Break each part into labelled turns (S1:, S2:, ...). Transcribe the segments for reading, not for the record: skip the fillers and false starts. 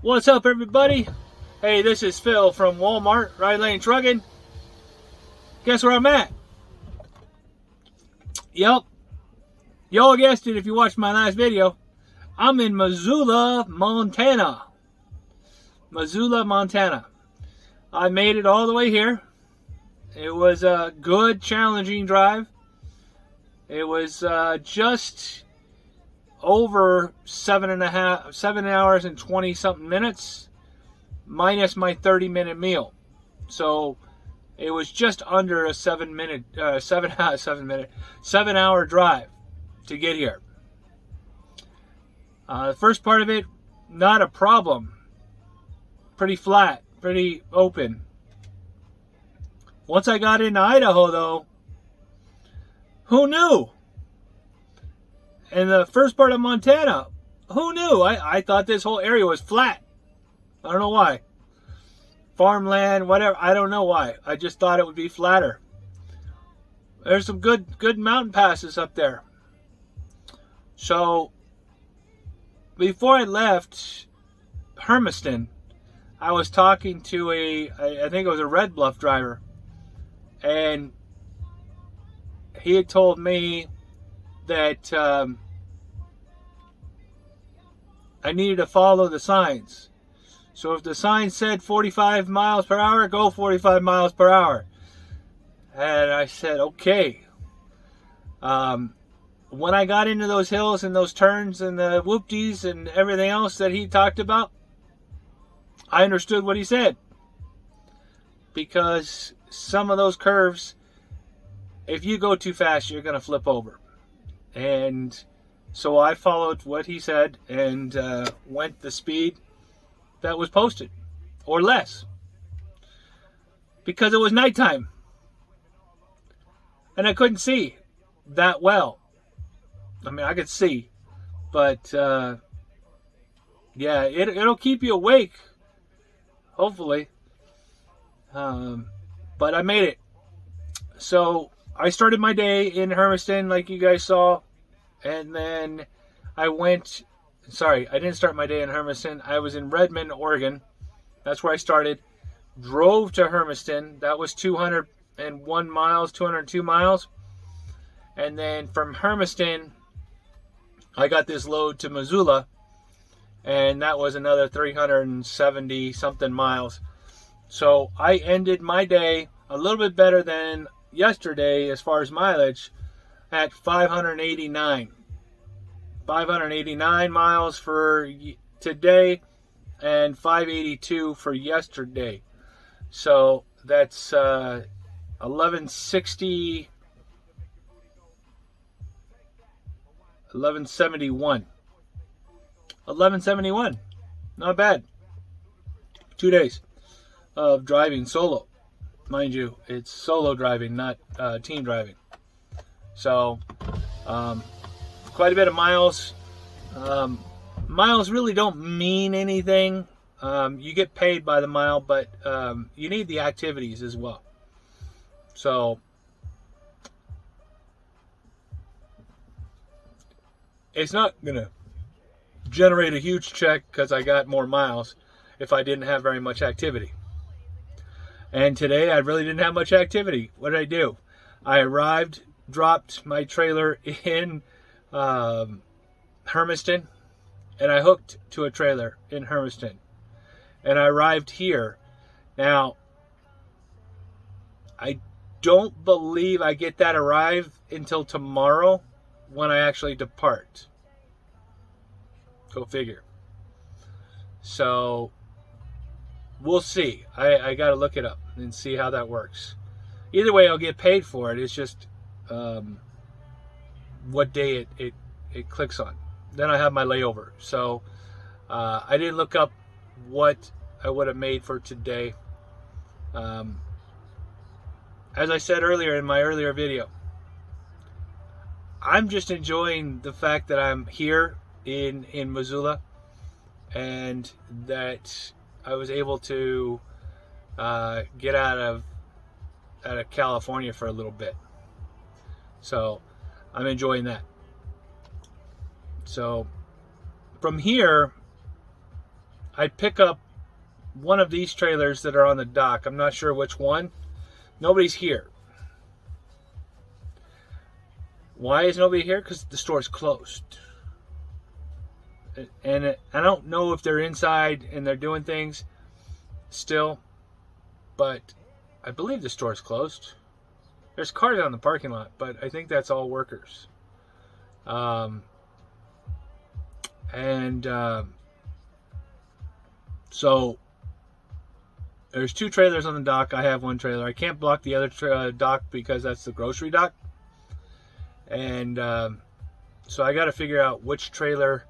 S1: What's up, everybody? Hey, this is Phil from Walmart, Ride Lane Trucking. Guess where I'm at? Yep. Y'all guessed it if you watched my last video. I'm in Missoula, Montana. Missoula, Montana. I made it all the way here. It was a good, challenging drive. It was just over 7 hours and 20 something minutes, minus my 30-minute meal. So it was just under a 7 hour drive to get here. The first part of it, not a problem. Pretty flat, pretty open. Once I got into Idaho, though, who knew? And the first part of Montana, who knew? I thought this whole area was flat. I don't know why. Farmland, whatever. I don't know why. I just thought it would be flatter. There's some good mountain passes up there. So, before I left Hermiston, I was talking to I think it was a Red Bluff driver. And he had told me that I needed to follow the signs. So if the sign said 45 miles per hour, go 45 miles per hour. And I said, okay. When I got into those hills and those turns and the whoopties and everything else that he talked about, I understood what he said. Because some of those curves, if you go too fast, you're going to flip over. And so I followed what he said and went the speed that was posted, or less, because it was nighttime and I couldn't see that well. I mean, I could see, but yeah, it'll keep you awake, hopefully. But I made it. So I started my day in Hermiston, like you guys saw, and then I went. Sorry, I didn't start my day in Hermiston. I was in Redmond, Oregon. That's where I started. Drove to Hermiston. That was 201 miles, 202 miles. And then from Hermiston, I got this load to Missoula, and that was another 370 something miles. So I ended my day a little bit better than yesterday as far as mileage at 589. 589 miles for today and 582 for yesterday. So that's 1160, 1171. 1171. Not bad. 2 days of driving solo. Mind you, it's solo driving, not team driving. So, quite a bit of miles. Miles really don't mean anything. You get paid by the mile, but you need the activities as well. So it's not gonna generate a huge check because I got more miles if I didn't have very much activity. And today I really didn't have much activity. What did I do? I arrived, dropped my trailer in Hermiston, and I hooked to a trailer in Hermiston, and I arrived here. Now, I don't believe I get that arrive until tomorrow when I actually depart. Go figure. So we'll see. I got to look it up and see how that works. Either way, I'll get paid for it. It's just what day it clicks on. Then I have my layover. So I didn't look up what I would have made for today. As I said earlier in my earlier video, I'm just enjoying the fact that I'm here in Missoula, and that I was able to get out of California for a little bit. So I'm enjoying that. So from here, I pick up one of these trailers that are on the dock. I'm not sure which one. Nobody's here. Why is nobody here? Because the store's closed. And I don't know if they're inside and they're doing things still, but I believe the store's closed. There's cars out in the parking lot, but I think that's all workers. So there's two trailers on the dock. I have one trailer. I can't block the other dock because that's the grocery dock. And so I got to figure out which trailer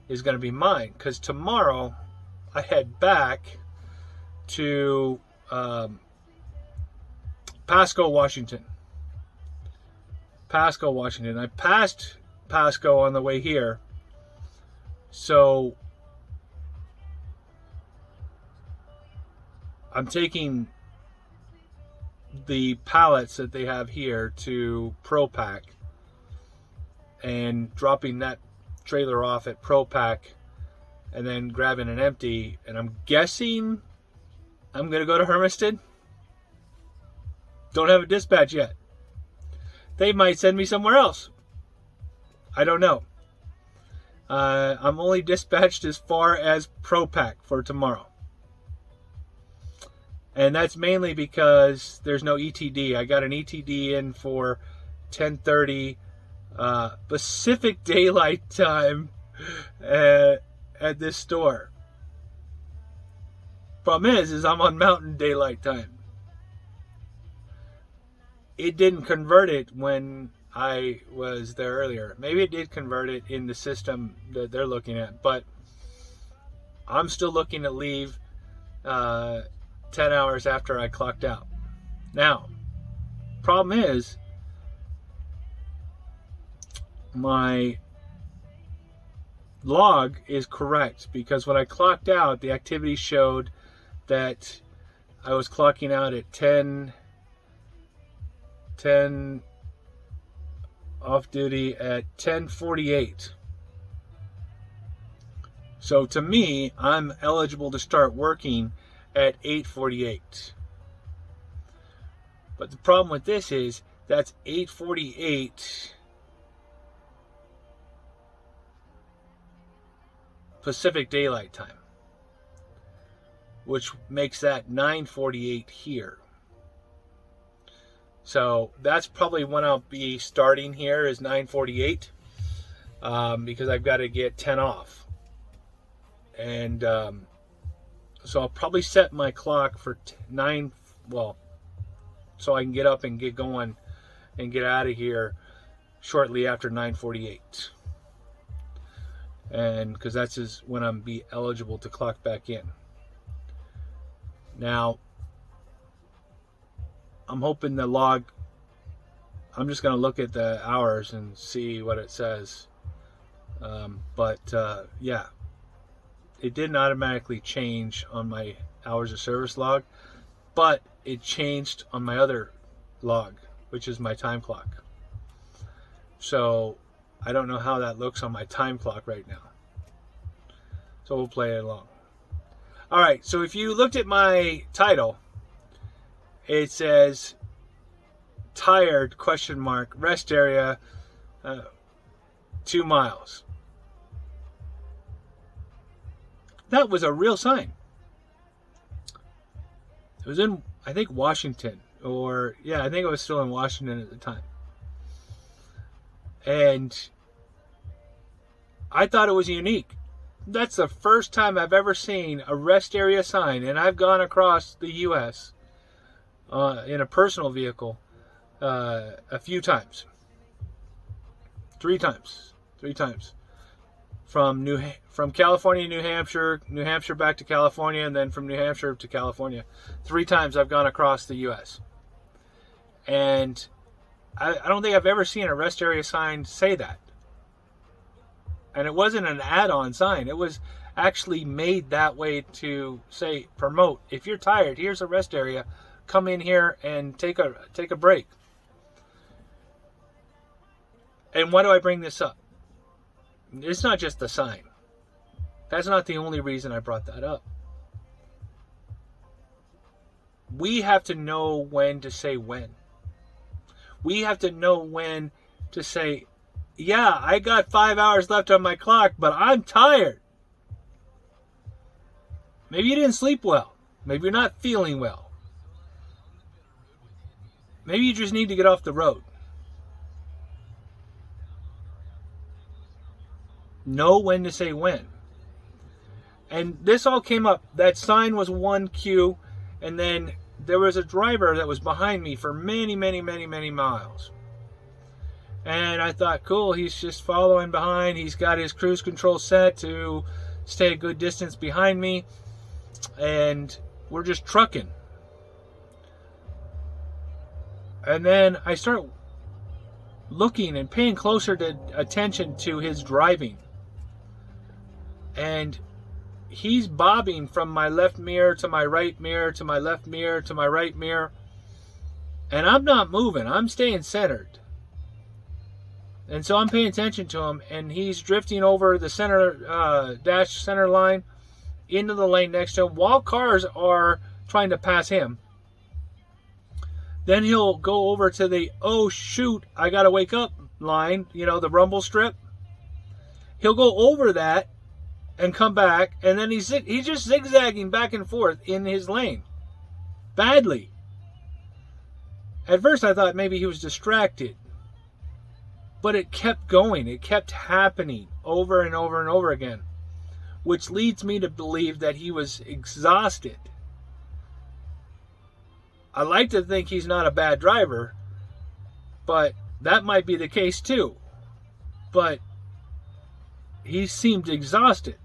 S1: is going to be mine, because tomorrow I head back to Pasco, Washington. Pasco, Washington. I passed Pasco on the way here, so I'm taking the pallets that they have here to ProPack and dropping that trailer off at ProPack and then grabbing an empty, and I'm guessing I'm going to go to Hermiston. Don't have a dispatch yet. They might send me somewhere else. I don't know. I'm only dispatched as far as ProPack for tomorrow. And that's mainly because there's no ETD. I got an ETD in for 10:30 Pacific Daylight Time at this store. Problem is I'm on Mountain Daylight Time. It didn't convert it when I was there earlier. Maybe it did convert it in the system that they're looking at, but I'm still looking to leave 10 hours after I clocked out. Now, problem is my log is correct, because when I clocked out, the activity showed that I was clocking out at 10 off duty at 10:48. So to me, I'm eligible to start working at 8:48. But the problem with this is that's 8:48 Pacific Daylight Time, which makes that 9:48 here. So that's probably when I'll be starting here, is 9:48, because I've got to get 10 off. And so I'll probably set my clock for 9, so I can get up and get going and get out of here shortly after 9:48. And because that's when I'm be eligible to clock back in. Now, I'm hoping the log, I'm just going to look at the hours and see what it says. Yeah, it didn't automatically change on my hours of service log, but it changed on my other log, which is my time clock. So I don't know how that looks on my time clock right now. So we'll play it along. All right, so if you looked at my title, it says tired ? Rest area 2 miles. That was a real sign. It was in, I think, Washington, I think it was still in Washington at the time. And I thought it was unique. That's the first time I've ever seen a rest area sign, and I've gone across the U.S. In a personal vehicle a few times. 3 times. From California to New Hampshire back to California, and then from New Hampshire to California. 3 times I've gone across the U.S. And I don't think I've ever seen a rest area sign say that. And it wasn't an add-on sign. It was actually made that way to say, promote, if you're tired, here's a rest area, come in here and take a break. And why do I bring this up? It's not just the sign. That's not the only reason I brought that up. We have to know when to say when. We have to know when to say, yeah, I got 5 hours left on my clock, but I'm tired. Maybe you didn't sleep well. Maybe you're not feeling well. Maybe you just need to get off the road. Know when to say when. And this all came up. That sign was 1Q, and then there was a driver that was behind me for many, many, many, many miles. And I thought, cool, he's just following behind. He's got his cruise control set to stay a good distance behind me. And we're just trucking. And then I start looking and paying closer attention to his driving. And he's bobbing from my left mirror to my right mirror to my left mirror to my right mirror. And I'm not moving. I'm staying centered. And so I'm paying attention to him, and he's drifting over the center line into the lane next to him while cars are trying to pass him. Then he'll go over to the, oh shoot, I gotta wake up line, the rumble strip. He'll go over that and come back, and then he's just zigzagging back and forth in his lane. Badly. At first I thought maybe he was distracted. But it kept going. It kept happening over and over and over again. Which leads me to believe that he was exhausted. I like to think he's not a bad driver, but that might be the case too. But he seemed exhausted.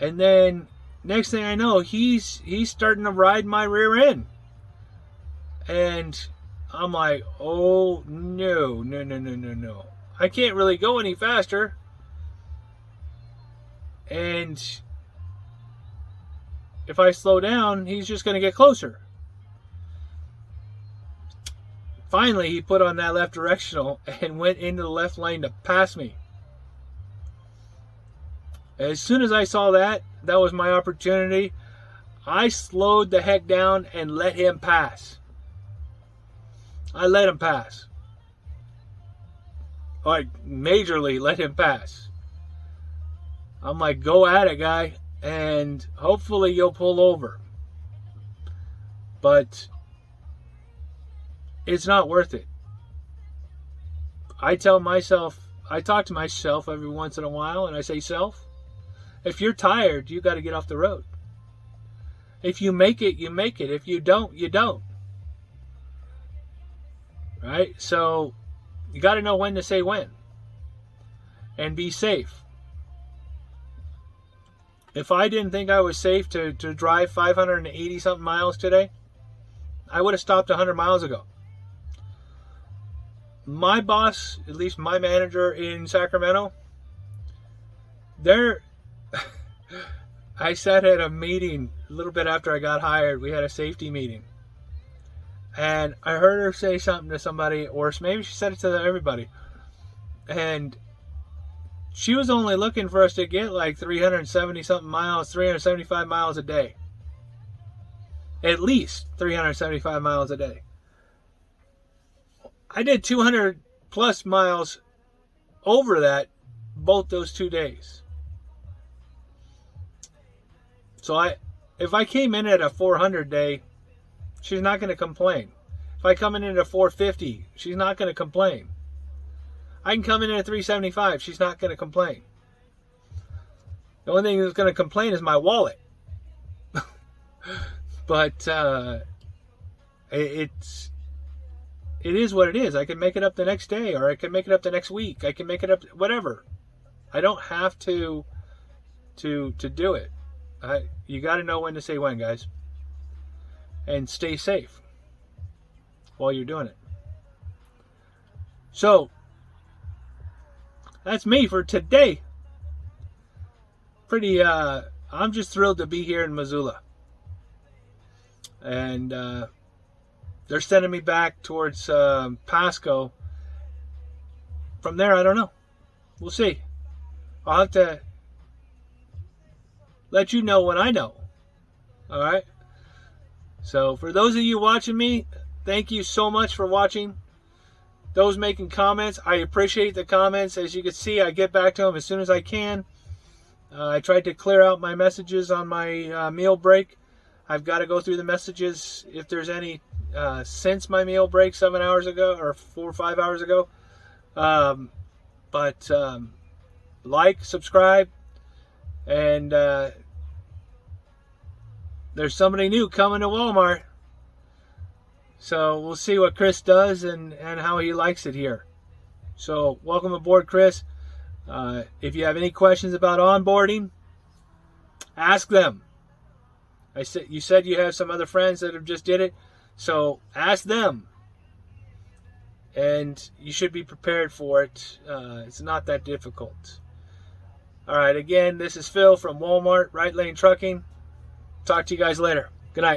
S1: And then next thing I know, he's starting to ride my rear end. And I'm like, oh, no. I can't really go any faster. And if I slow down, he's just going to get closer. Finally, he put on that left directional and went into the left lane to pass me. As soon as I saw that was my opportunity. I slowed the heck down and let him pass. I let him pass. Like, majorly let him pass. I'm like, go at it, guy, and hopefully you'll pull over. But it's not worth it. I talk to myself every once in a while, and I say, self, if you're tired, you got to get off the road. If you make it, you make it. If you don't, you don't. Right? So you got to know when to say when. And be safe. If I didn't think I was safe to drive 580 something miles today, I would have stopped 100 miles ago. My boss, at least my manager in Sacramento, I sat at a meeting a little bit after I got hired. We had a safety meeting. And I heard her say something to somebody, or maybe she said it to everybody. And she was only looking for us to get like 370 something miles, 375 miles a day. At least 375 miles a day. I did 200 plus miles over that both those 2 days. So if I came in at a 400 day, she's not going to complain. If I come in at a 450, she's not going to complain. I can come in at a 375, she's not going to complain. The only thing that's going to complain is my wallet. But it is what it is. I can make it up the next day, or I can make it up the next week. I can make it up, whatever. I don't have to do it. You got to know when to say when, guys. And stay safe while you're doing it. So, that's me for today. pretty. I'm just thrilled to be here in Missoula, and they're sending me back towards Pasco. From there, I don't know. We'll see. I'll have to let you know when I know. All right. So for those of you watching me, thank you so much for watching. Those making comments, I appreciate the comments. As you can see, I get back to them as soon as I can. I tried to clear out my messages on my meal break. I've got to go through the messages if there's any since my meal break 7 hours ago or 4 or 5 hours ago. But like, subscribe, and there's somebody new coming to Walmart. So we'll see what Chris does and how he likes it here. So welcome aboard, Chris. If you have any questions about onboarding, ask them. You said you have some other friends that have just did it, so ask them. And you should be prepared for it. It's not that difficult. All right, again, this is Phil from Walmart, Right Lane Trucking. Talk to you guys later. Good night.